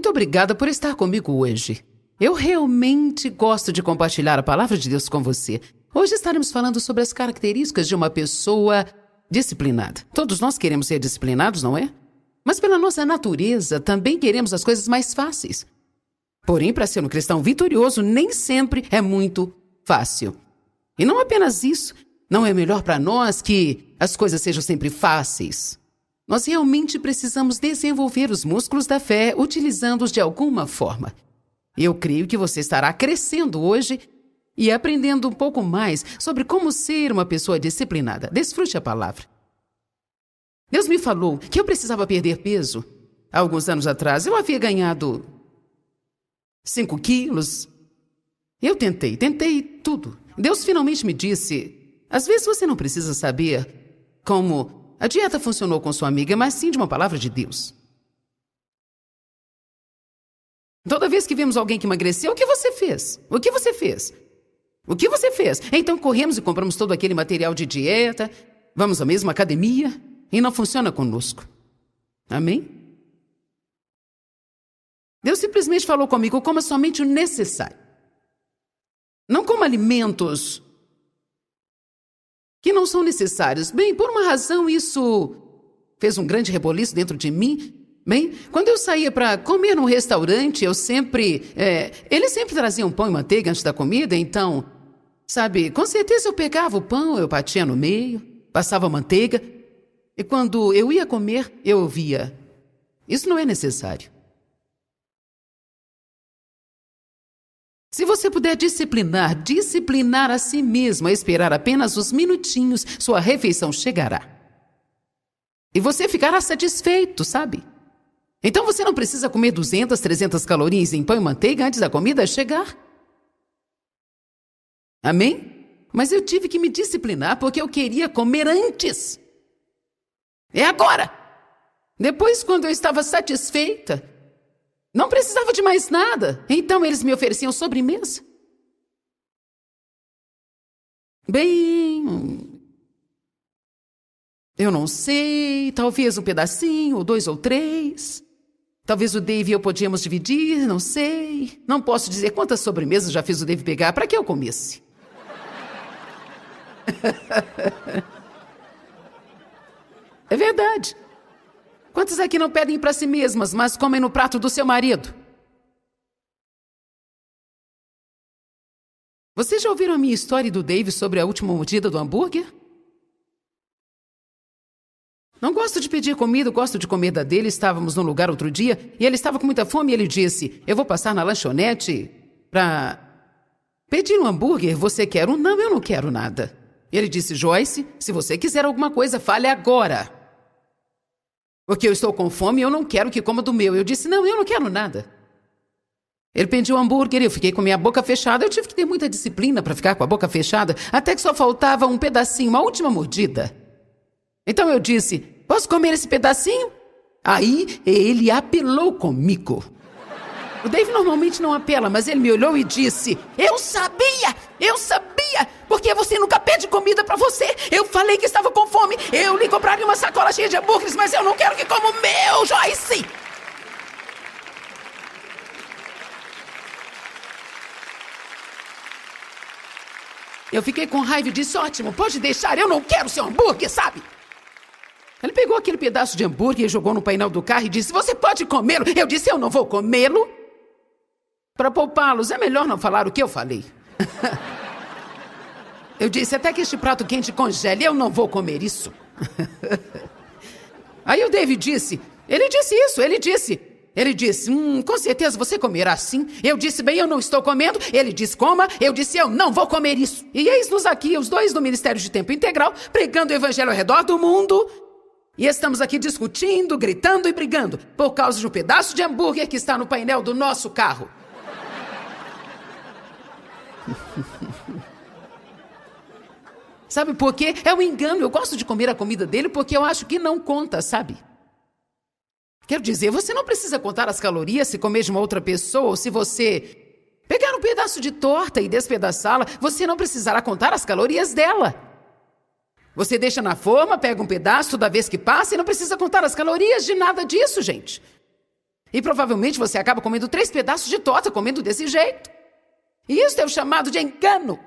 muito obrigada por estar comigo hoje. Eu realmente gosto de compartilhar a palavra de Deus com você. Hoje estaremos falando sobre as características de uma pessoa disciplinada. Todos nós queremos ser disciplinados, não é? Mas pela nossa natureza, também queremos as coisas mais fáceis. Porém, para ser um cristão vitorioso, nem sempre é muito fácil. E não apenas isso, não é melhor para nós que as coisas sejam sempre fáceis. Nós realmente precisamos desenvolver os músculos da fé utilizando-os de alguma forma. Eu creio que você estará crescendo hoje e aprendendo um pouco mais sobre como ser uma pessoa disciplinada. Desfrute a palavra. Deus me falou que eu precisava perder peso. Há alguns anos atrás, eu havia ganhado 5 quilos. Eu tentei tudo. Deus finalmente me disse, às vezes você não precisa saber como a dieta funcionou com sua amiga, mas sim de uma palavra de Deus. Toda vez que vemos alguém que emagreceu, o que você fez? O que você fez? O que você fez? Então corremos e compramos todo aquele material de dieta, vamos à mesma academia e não funciona conosco. Amém? Deus simplesmente falou comigo, coma somente o necessário. Não coma alimentos que não são necessários. Bem, por uma razão isso fez um grande reboliço dentro de mim. Bem, quando eu saía para comer num restaurante, eles sempre traziam pão e manteiga antes da comida, então, sabe, com certeza eu pegava o pão, eu batia no meio, passava manteiga, e quando eu ia comer, eu ouvia, isso não é necessário. Se você puder disciplinar a si mesmo a esperar apenas uns minutinhos, sua refeição chegará. E você ficará satisfeito, sabe? Então você não precisa comer 200, 300 calorias em pão e manteiga antes da comida chegar. Amém? Mas eu tive que me disciplinar porque eu queria comer antes. É agora! Depois, quando eu estava satisfeita, não precisava de mais nada. Então eles me ofereciam sobremesa. Bem, eu não sei, talvez um pedacinho, ou 2 ou 3. Talvez o Dave e eu podíamos dividir, não sei. Não posso dizer quantas sobremesas já fiz o Dave pegar para que eu comesse. É verdade. Quantas aqui não pedem para si mesmas, mas comem no prato do seu marido? Vocês já ouviram a minha história do Dave sobre a última mordida do hambúrguer? Não gosto de pedir comida, gosto de comer da dele. Estávamos num lugar outro dia e ele estava com muita fome e ele disse, eu vou passar na lanchonete para pedir um hambúrguer. Você quer um? Não, eu não quero nada. Ele disse, Joyce, se você quiser alguma coisa, fale agora. Porque eu estou com fome e eu não quero que coma do meu. Eu disse, não, eu não quero nada. Ele pediu um hambúrguer e eu fiquei com minha boca fechada. Eu tive que ter muita disciplina para ficar com a boca fechada, até que só faltava um pedacinho, uma última mordida. Então eu disse, posso comer esse pedacinho? Aí ele apelou comigo. O Dave normalmente não apela, mas ele me olhou e disse, eu sabia, porque você nunca pede comida pra você. Eu falei que estava com fome, eu lhe compraria uma sacola cheia de hambúrgueres, mas eu não quero que coma o meu, Joyce. Eu fiquei com raiva e disse, ótimo, pode deixar, eu não quero seu hambúrguer, sabe? Ele pegou aquele pedaço de hambúrguer e jogou no painel do carro e disse, você pode comê-lo? Eu disse, eu não vou comê-lo. Para poupá-los, é melhor não falar o que eu falei. Eu disse, até que este prato quente congele, eu não vou comer isso. Aí o David disse, ele disse, com certeza você comerá sim. Eu disse, bem, eu não estou comendo. Ele disse, coma. Eu disse, eu não vou comer isso. E eis-nos aqui, os dois do Ministério de Tempo Integral, pregando o evangelho ao redor do mundo. E estamos aqui discutindo, gritando e brigando por causa de um pedaço de hambúrguer que está no painel do nosso carro. Sabe por quê? É um engano. Eu gosto de comer a comida dele porque eu acho que não conta, sabe? Quero dizer, você não precisa contar as calorias se comer de uma outra pessoa ou se você pegar um pedaço de torta e despedaçá-la, você não precisará contar as calorias dela. Você deixa na forma, pega um pedaço toda vez que passa e não precisa contar as calorias de nada disso, gente. E provavelmente você acaba comendo 3 pedaços de torta comendo desse jeito. E isso é o chamado de engano.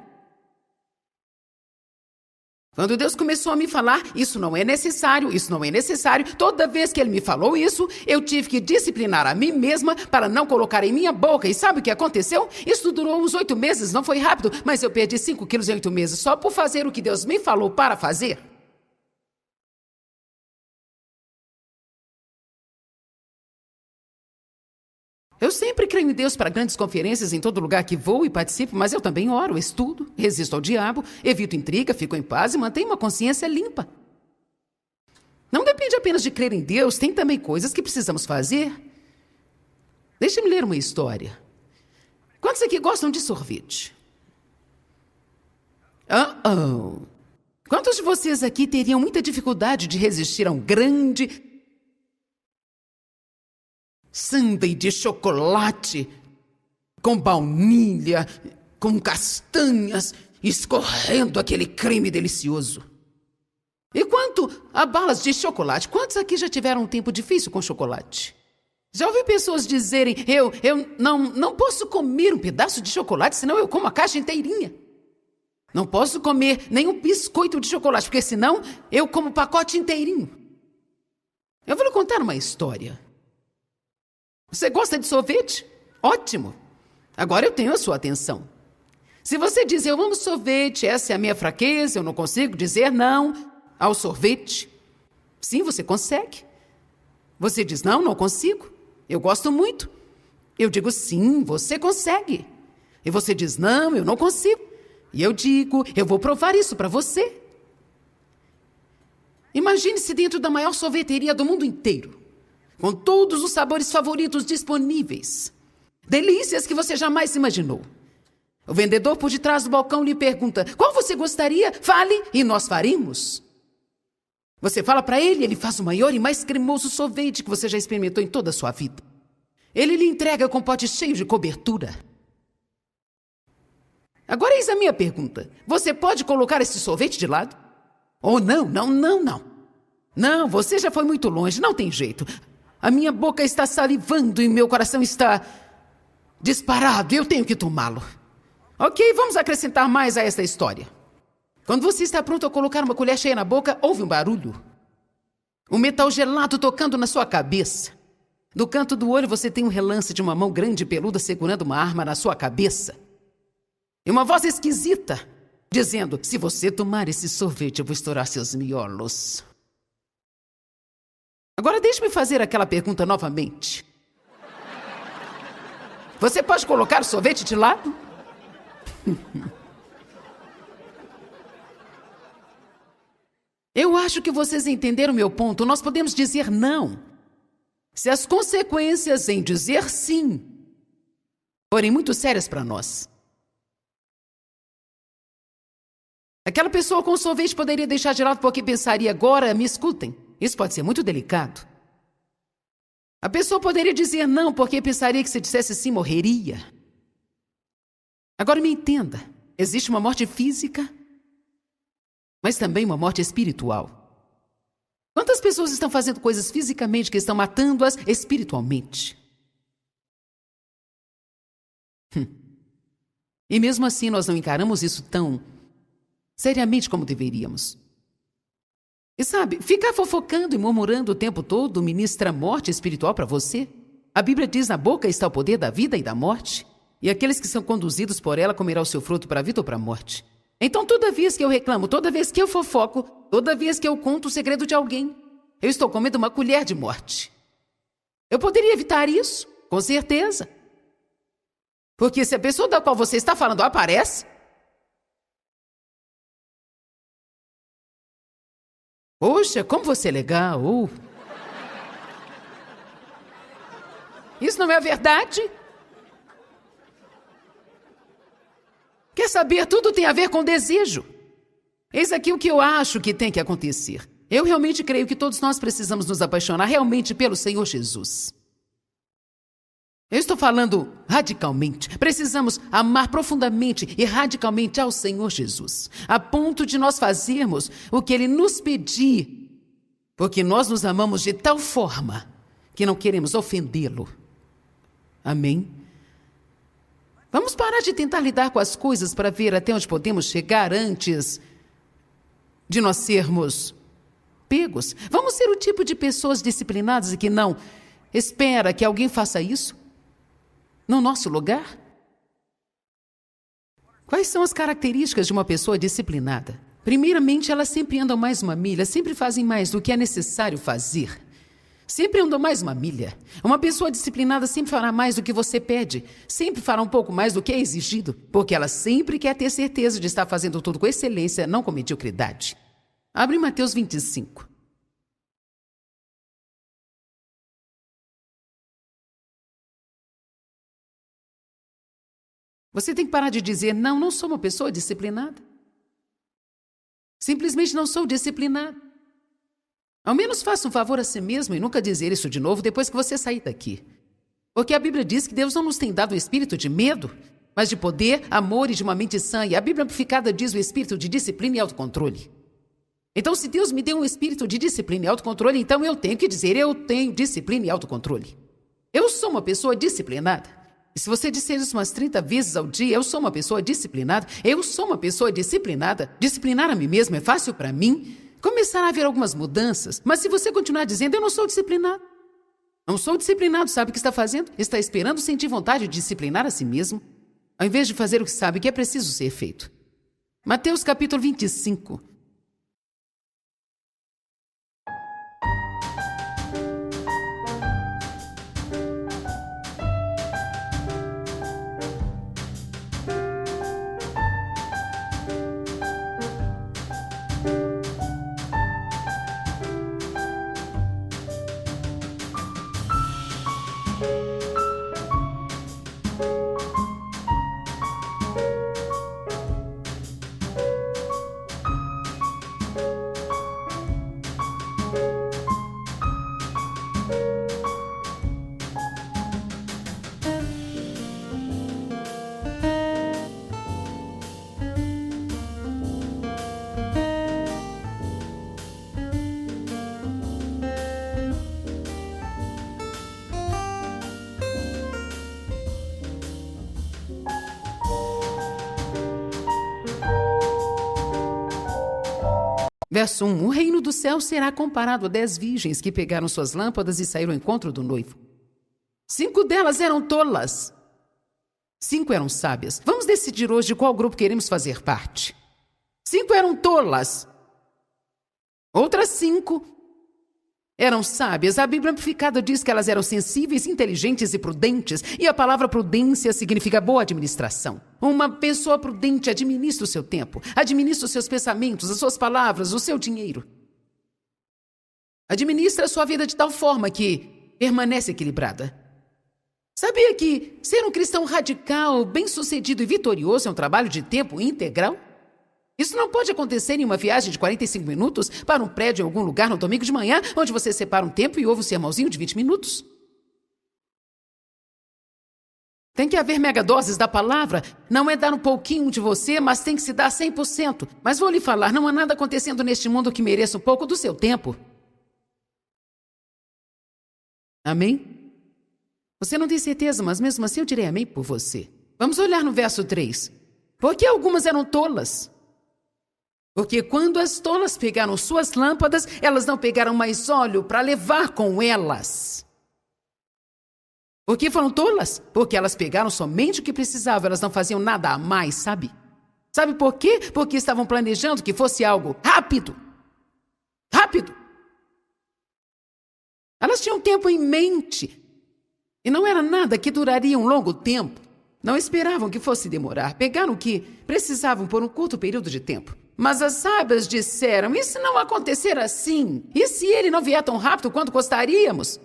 Quando Deus começou a me falar, isso não é necessário, toda vez que Ele me falou isso, eu tive que disciplinar a mim mesma para não colocar em minha boca. E sabe o que aconteceu? Isso durou uns 8 meses, não foi rápido, mas eu perdi 5 quilos em 8 meses só por fazer o que Deus me falou para fazer. Eu sempre creio em Deus para grandes conferências em todo lugar que vou e participo, mas eu também oro, estudo, resisto ao diabo, evito intriga, fico em paz e mantenho uma consciência limpa. Não depende apenas de crer em Deus, tem também coisas que precisamos fazer. Deixe-me ler uma história. Quantos aqui gostam de sorvete? Quantos de vocês aqui teriam muita dificuldade de resistir a um grande sundae de chocolate, com baunilha, com castanhas, escorrendo aquele creme delicioso? E quanto a balas de chocolate, quantos aqui já tiveram um tempo difícil com chocolate? Já ouvi pessoas dizerem, eu não posso comer um pedaço de chocolate, senão eu como a caixa inteirinha. Não posso comer nenhum biscoito de chocolate, porque senão eu como o pacote inteirinho. Eu vou lhe contar uma história. Você gosta de sorvete? Ótimo! Agora eu tenho a sua atenção. Se você diz, eu amo sorvete, essa é a minha fraqueza, eu não consigo dizer não ao sorvete. Sim, você consegue. Você diz, não consigo. Eu gosto muito. Eu digo, sim, você consegue. E você diz, não, eu não consigo. E eu digo, eu vou provar isso para você. Imagine-se dentro da maior sorveteria do mundo inteiro, com todos os sabores favoritos disponíveis. Delícias que você jamais imaginou. O vendedor por detrás do balcão lhe pergunta, qual você gostaria? Fale e nós faremos. Você fala para ele, ele faz o maior e mais cremoso sorvete que você já experimentou em toda a sua vida. Ele lhe entrega com um pote cheio de cobertura. Agora eis a minha pergunta. Você pode colocar esse sorvete de lado? Oh, não. Não, você já foi muito longe, não tem jeito. A minha boca está salivando e meu coração está disparado. Eu tenho que tomá-lo. Ok, vamos acrescentar mais a esta história. Quando você está pronto a colocar uma colher cheia na boca, houve um barulho. Um metal gelado tocando na sua cabeça. Do canto do olho você tem um relance de uma mão grande e peluda segurando uma arma na sua cabeça. E uma voz esquisita dizendo, se você tomar esse sorvete, eu vou estourar seus miolos. Agora deixe-me fazer aquela pergunta novamente. Você pode colocar o sorvete de lado? Eu acho que vocês entenderam meu ponto. Nós podemos dizer não, se as consequências em dizer sim forem muito sérias para nós. Aquela pessoa com sorvete poderia deixar de lado porque pensaria, agora me escutem, isso pode ser muito delicado. A pessoa poderia dizer não porque pensaria que se dissesse sim morreria. Agora me entenda, existe uma morte física, mas também uma morte espiritual. Quantas pessoas estão fazendo coisas fisicamente que estão matando-as espiritualmente? E mesmo assim nós não encaramos isso tão seriamente como deveríamos. E sabe, ficar fofocando e murmurando o tempo todo ministra morte espiritual para você? A Bíblia diz, na boca está o poder da vida e da morte, e aqueles que são conduzidos por ela comerão o seu fruto para a vida ou para a morte. Então toda vez que eu reclamo, toda vez que eu fofoco, toda vez que eu conto o segredo de alguém, eu estou comendo uma colher de morte. Eu poderia evitar isso, com certeza. Porque se a pessoa da qual você está falando aparece, poxa, como você é legal! Isso não é verdade? Quer saber? Tudo tem a ver com desejo. Eis aqui o que eu acho que tem que acontecer. Eu realmente creio que todos nós precisamos nos apaixonar realmente pelo Senhor Jesus. Eu estou falando radicalmente. Precisamos amar profundamente e radicalmente ao Senhor Jesus, a ponto de nós fazermos o que Ele nos pedir, porque nós nos amamos de tal forma que não queremos ofendê-lo. Amém? Vamos parar de tentar lidar com as coisas para ver até onde podemos chegar antes de nós sermos pegos. Vamos ser o tipo de pessoas disciplinadas e que não espera que alguém faça isso no nosso lugar? Quais são as características de uma pessoa disciplinada? Primeiramente, elas sempre andam mais uma milha, sempre fazem mais do que é necessário fazer. Sempre andam mais uma milha. Uma pessoa disciplinada sempre fará mais do que você pede. Sempre fará um pouco mais do que é exigido. Porque ela sempre quer ter certeza de estar fazendo tudo com excelência, não com mediocridade. Abre Mateus 25. Você tem que parar de dizer, não sou uma pessoa disciplinada. Simplesmente não sou disciplinado. Ao menos faça um favor a si mesmo e nunca dizer isso de novo depois que você sair daqui. Porque a Bíblia diz que Deus não nos tem dado um espírito de medo, mas de poder, amor e de uma mente sã. E a Bíblia amplificada diz o espírito de disciplina e autocontrole. Então, se Deus me deu um espírito de disciplina e autocontrole, então eu tenho que dizer, eu tenho disciplina e autocontrole. Eu sou uma pessoa disciplinada. E se você disser isso umas 30 vezes ao dia, eu sou uma pessoa disciplinada, eu sou uma pessoa disciplinada. Disciplinar a mim mesmo é fácil para mim. Começará a haver algumas mudanças, mas se você continuar dizendo, eu não sou disciplinado. Não sou disciplinado, sabe o que está fazendo? Está esperando sentir vontade de disciplinar a si mesmo, ao invés de fazer o que sabe que é preciso ser feito. Mateus capítulo 25. Verso 1. O reino do céu será comparado a 10 virgens que pegaram suas lâmpadas e saíram ao encontro do noivo. 5 delas eram tolas. 5 eram sábias. Vamos decidir hoje qual grupo queremos fazer parte. 5 eram tolas. Outras 5 eram sábias. A Bíblia amplificada diz que elas eram sensíveis, inteligentes e prudentes. E a palavra prudência significa boa administração. Uma pessoa prudente administra o seu tempo, administra os seus pensamentos, as suas palavras, o seu dinheiro. Administra a sua vida de tal forma que permanece equilibrada. Sabia que ser um cristão radical, bem-sucedido e vitorioso é um trabalho de tempo integral? Isso não pode acontecer em uma viagem de 45 minutos para um prédio em algum lugar no domingo de manhã, onde você separa um tempo e ouve um sermãozinho de 20 minutos. Tem que haver megadoses da palavra. Não é dar um pouquinho de você, mas tem que se dar 100%. Mas vou lhe falar, não há nada acontecendo neste mundo que mereça um pouco do seu tempo. Amém? Você não tem certeza, mas mesmo assim eu direi amém por você. Vamos olhar no verso 3. Porque algumas eram tolas. Porque quando as tolas pegaram suas lâmpadas, elas não pegaram mais óleo para levar com elas. Por que foram tolas? Porque elas pegaram somente o que precisavam, elas não faziam nada a mais, sabe? Sabe por quê? Porque estavam planejando que fosse algo rápido. Rápido. Elas tinham tempo em mente. E não era nada que duraria um longo tempo. Não esperavam que fosse demorar. Pegaram o que precisavam por um curto período de tempo. Mas as sábias disseram, e se não acontecer assim? E se ele não vier tão rápido quanto gostaríamos?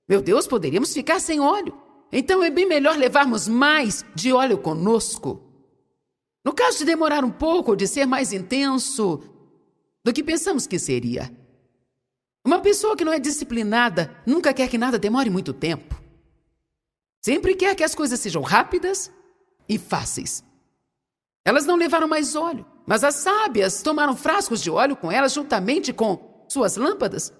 Meu Deus, poderíamos ficar sem óleo. Então é bem melhor levarmos mais de óleo conosco. No caso de demorar um pouco ou de ser mais intenso do que pensamos que seria. Uma pessoa que não é disciplinada nunca quer que nada demore muito tempo. Sempre quer que as coisas sejam rápidas e fáceis. Elas não levaram mais óleo, mas as sábias tomaram frascos de óleo com elas juntamente com suas lâmpadas.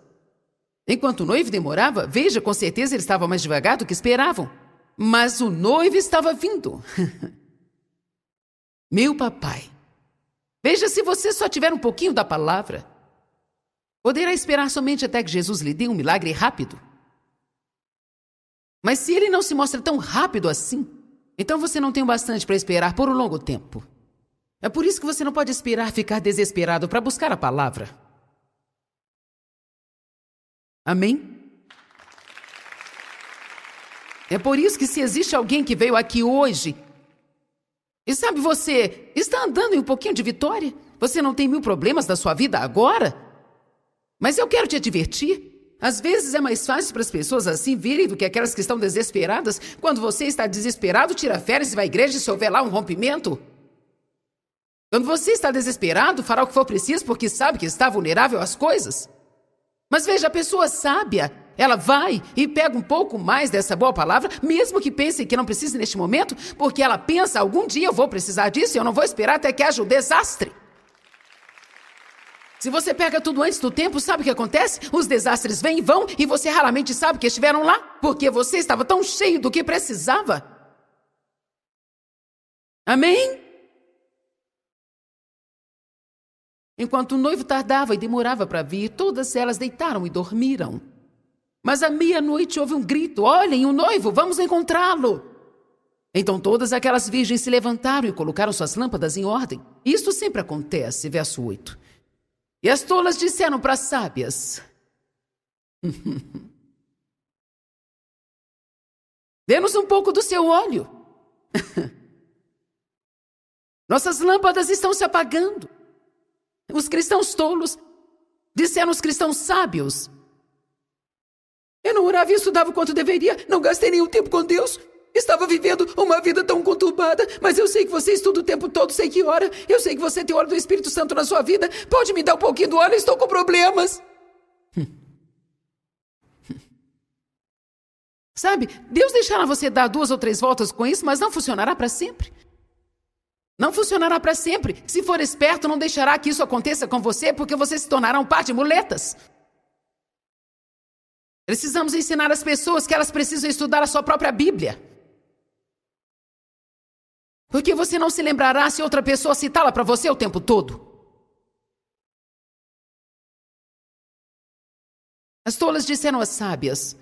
Enquanto o noivo demorava, veja, com certeza ele estava mais devagar do que esperavam. mas o noivo estava vindo. Meu papai, veja, se você só tiver um pouquinho da palavra, poderá esperar somente até que Jesus lhe dê um milagre rápido. Mas se ele não se mostra tão rápido assim, então você não tem o bastante para esperar por um longo tempo. É por isso que você não pode esperar ficar desesperado para buscar a palavra. Amém? É por isso que se existe alguém que veio aqui hoje, e sabe, você está andando em um pouquinho de vitória, você não tem 1000 problemas na sua vida agora, mas eu quero te advertir. Às vezes é mais fácil para as pessoas assim virem do que aquelas que estão desesperadas. Quando você está desesperado, tira férias e vai à igreja se houver lá um rompimento. Quando você está desesperado, fará o que for preciso porque sabe que está vulnerável às coisas. Mas veja, a pessoa sábia, ela vai e pega um pouco mais dessa boa palavra, mesmo que pense que não precise neste momento, porque ela pensa, algum dia eu vou precisar disso e eu não vou esperar até que haja um desastre. Se você pega tudo antes do tempo, sabe o que acontece? Os desastres vêm e vão e você raramente sabe que estiveram lá, porque você estava tão cheio do que precisava. Amém? Enquanto o noivo tardava e demorava para vir, todas elas deitaram e dormiram. Mas à meia-noite houve um grito: olhem, o noivo, vamos encontrá-lo! Então todas aquelas virgens se levantaram e colocaram suas lâmpadas em ordem. Isso sempre acontece, verso 8. E as tolas disseram para as sábias: dê-nos um pouco do seu óleo. Nossas lâmpadas estão se apagando. Os cristãos tolos disseram aos cristãos sábios: eu não orava e estudava o quanto deveria, não gastei nenhum tempo com Deus. Estava vivendo uma vida tão conturbada, mas eu sei que você estuda o tempo todo, sei que ora. Eu sei que você tem óleo do Espírito Santo na sua vida. Pode me dar um pouquinho do óleo? Estou com problemas. Sabe, Deus deixará você dar 2 ou 3 voltas com isso, mas não funcionará para sempre. Não funcionará para sempre. Se for esperto, não deixará que isso aconteça com você, porque você se tornará um par de muletas. Precisamos ensinar as pessoas que elas precisam estudar a sua própria Bíblia. Porque você não se lembrará se outra pessoa citá-la para você o tempo todo. As tolas disseram às sábias: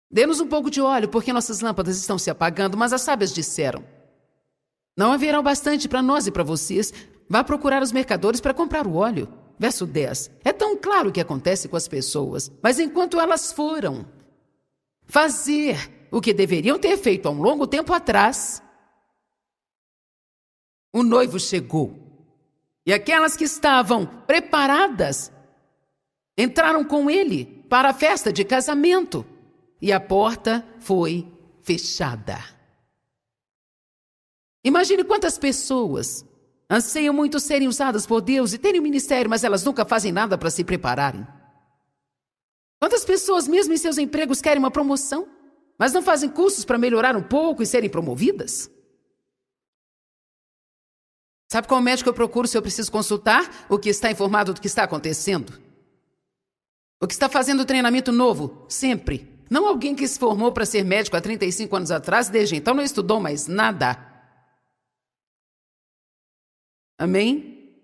dê-nos um pouco de óleo, porque nossas lâmpadas estão se apagando. Mas as sábias disseram: não haverá o bastante para nós e para vocês. Vá procurar os mercadores para comprar o óleo. Verso 10. É tão claro o que acontece com as pessoas. Mas enquanto elas foram fazer o que deveriam ter feito há um longo tempo atrás, o noivo chegou. E aquelas que estavam preparadas entraram com ele para a festa de casamento. E a porta foi fechada. Imagine quantas pessoas anseiam muito serem usadas por Deus e terem um ministério, mas elas nunca fazem nada para se prepararem. Quantas pessoas, mesmo em seus empregos, querem uma promoção, mas não fazem cursos para melhorar um pouco e serem promovidas? Sabe qual médico eu procuro se eu preciso consultar? O que está informado do que está acontecendo. O que está fazendo treinamento novo, sempre. Não alguém que se formou para ser médico há 35 anos atrás, desde então não estudou mais nada. Amém?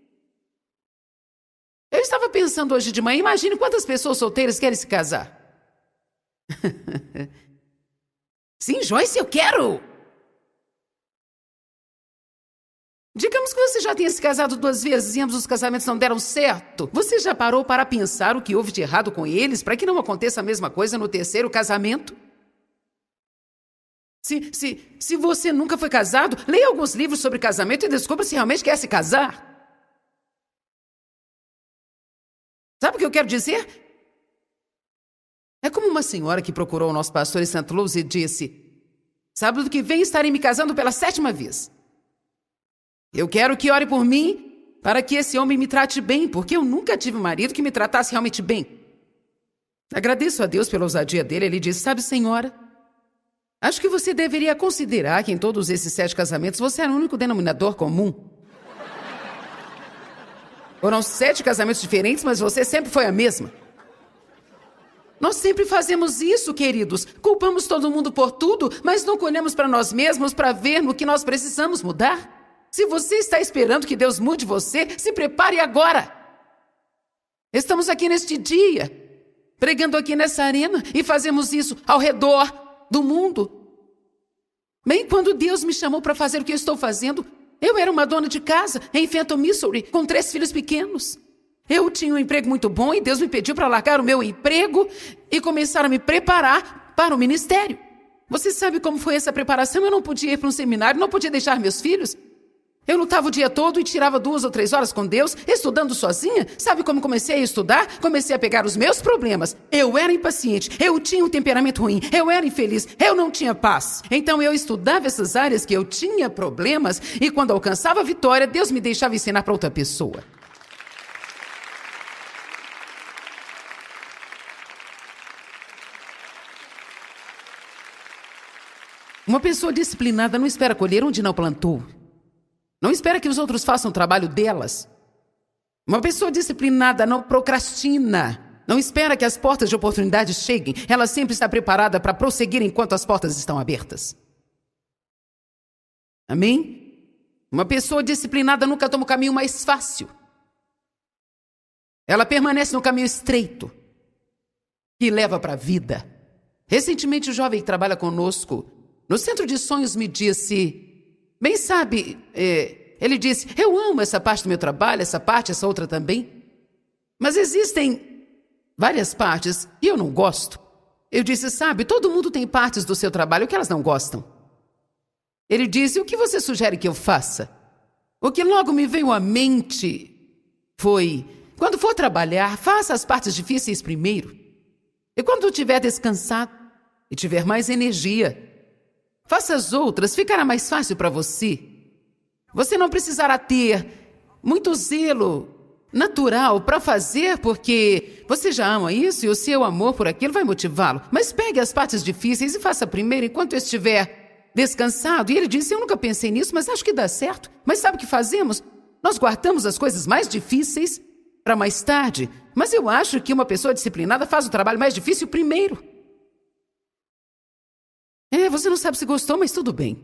Eu estava pensando hoje de manhã, imagine quantas pessoas solteiras querem se casar. Sim, Joyce, eu quero! Digamos que você já tenha se casado 2 vezes e ambos os casamentos não deram certo. Você já parou para pensar o que houve de errado com eles para que não aconteça a mesma coisa no 3º casamento? Se você nunca foi casado, leia alguns livros sobre casamento e descubra se realmente quer se casar. Sabe o que eu quero dizer? É como uma senhora que procurou o nosso pastor em St. Louis e disse: sábado que vem estarei me casando pela 7ª vez. Eu quero que ore por mim para que esse homem me trate bem, porque eu nunca tive um marido que me tratasse realmente bem. Agradeço a Deus pela ousadia dele. Ele disse: sabe, senhora, acho que você deveria considerar que em todos esses 7 casamentos você era o único denominador comum. Foram 7 casamentos diferentes, mas você sempre foi a mesma. Nós sempre fazemos isso, queridos. Culpamos todo mundo por tudo, mas nunca olhamos para nós mesmos para ver no que nós precisamos mudar. Se você está esperando que Deus mude você, se prepare agora. Estamos aqui neste dia, pregando aqui nessa arena, e fazemos isso ao redor do mundo. Bem, quando Deus me chamou para fazer o que eu estou fazendo, eu era uma dona de casa em Fenton, Missouri, com 3 filhos pequenos. Eu tinha um emprego muito bom e Deus me pediu para largar o meu emprego e começar a me preparar para o ministério. Você sabe como foi essa preparação? Eu não podia ir para um seminário, não podia deixar meus filhos. Eu lutava o dia todo e tirava 2 ou 3 horas com Deus, estudando sozinha. Sabe como comecei a estudar? Comecei a pegar os meus problemas. Eu era impaciente, eu tinha um temperamento ruim, eu era infeliz, eu não tinha paz. Então eu estudava essas áreas que eu tinha problemas e quando alcançava a vitória, Deus me deixava ensinar para outra pessoa. Uma pessoa disciplinada não espera colher onde não plantou. Não espera que os outros façam o trabalho delas. Uma pessoa disciplinada não procrastina. Não espera que as portas de oportunidade cheguem. Ela sempre está preparada para prosseguir enquanto as portas estão abertas. Amém? Uma pessoa disciplinada nunca toma o caminho mais fácil. Ela permanece no caminho estreito, que leva para a vida. Recentemente, o jovem que trabalha conosco no Centro de Sonhos me disse... Bem sabe, ele disse, eu amo essa parte do meu trabalho, essa parte, essa outra também. Mas existem várias partes que eu não gosto. Eu disse, sabe, todo mundo tem partes do seu trabalho que elas não gostam. Ele disse, o que você sugere que eu faça? O que logo me veio à mente foi, quando for trabalhar, faça as partes difíceis primeiro. E quando estiver descansado e tiver mais energia, faça as outras, ficará mais fácil para você. Você não precisará ter muito zelo natural para fazer, porque você já ama isso e o seu amor por aquilo vai motivá-lo. Mas pegue as partes difíceis e faça primeiro enquanto eu estiver descansado. E ele disse, eu nunca pensei nisso, mas acho que dá certo. Mas sabe o que fazemos? Nós guardamos as coisas mais difíceis para mais tarde. Mas eu acho que uma pessoa disciplinada faz o trabalho mais difícil primeiro. Você não sabe se gostou, mas tudo bem.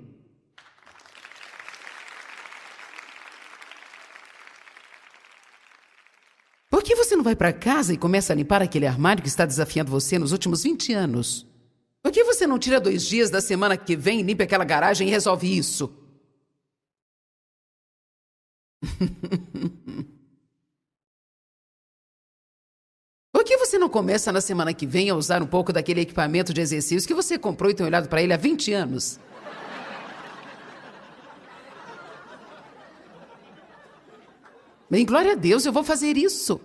Por que você não vai para casa e começa a limpar aquele armário que está desafiando você nos últimos 20 anos? Por que você não tira 2 dias da semana que vem e limpa aquela garagem e resolve isso? Por que você não começa na semana que vem a usar um pouco daquele equipamento de exercícios que você comprou e tem olhado para ele há 20 anos? Bem, glória a Deus, eu vou fazer isso.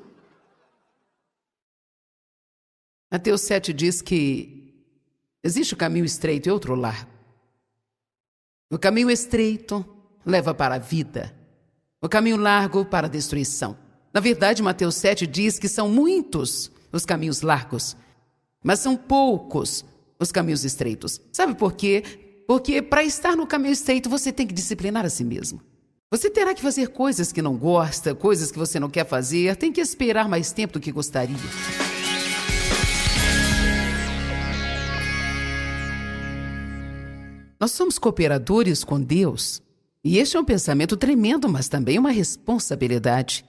Mateus 7 diz que existe o caminho estreito e outro largo. O caminho estreito leva para a vida. O caminho largo para a destruição. Na verdade, Mateus 7 diz que são muitos os caminhos largos, mas são poucos os caminhos estreitos. Sabe por quê? Porque para estar no caminho estreito, você tem que disciplinar a si mesmo. Você terá que fazer coisas que não gosta, coisas que você não quer fazer, tem que esperar mais tempo do que gostaria. Nós somos cooperadores com Deus, e este é um pensamento tremendo, mas também uma responsabilidade.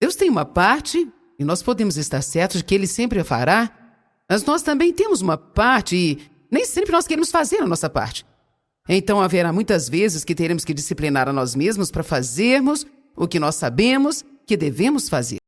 Deus tem uma parte, e nós podemos estar certos de que Ele sempre a fará, mas nós também temos uma parte e nem sempre nós queremos fazer a nossa parte. Então haverá muitas vezes que teremos que disciplinar a nós mesmos para fazermos o que nós sabemos que devemos fazer.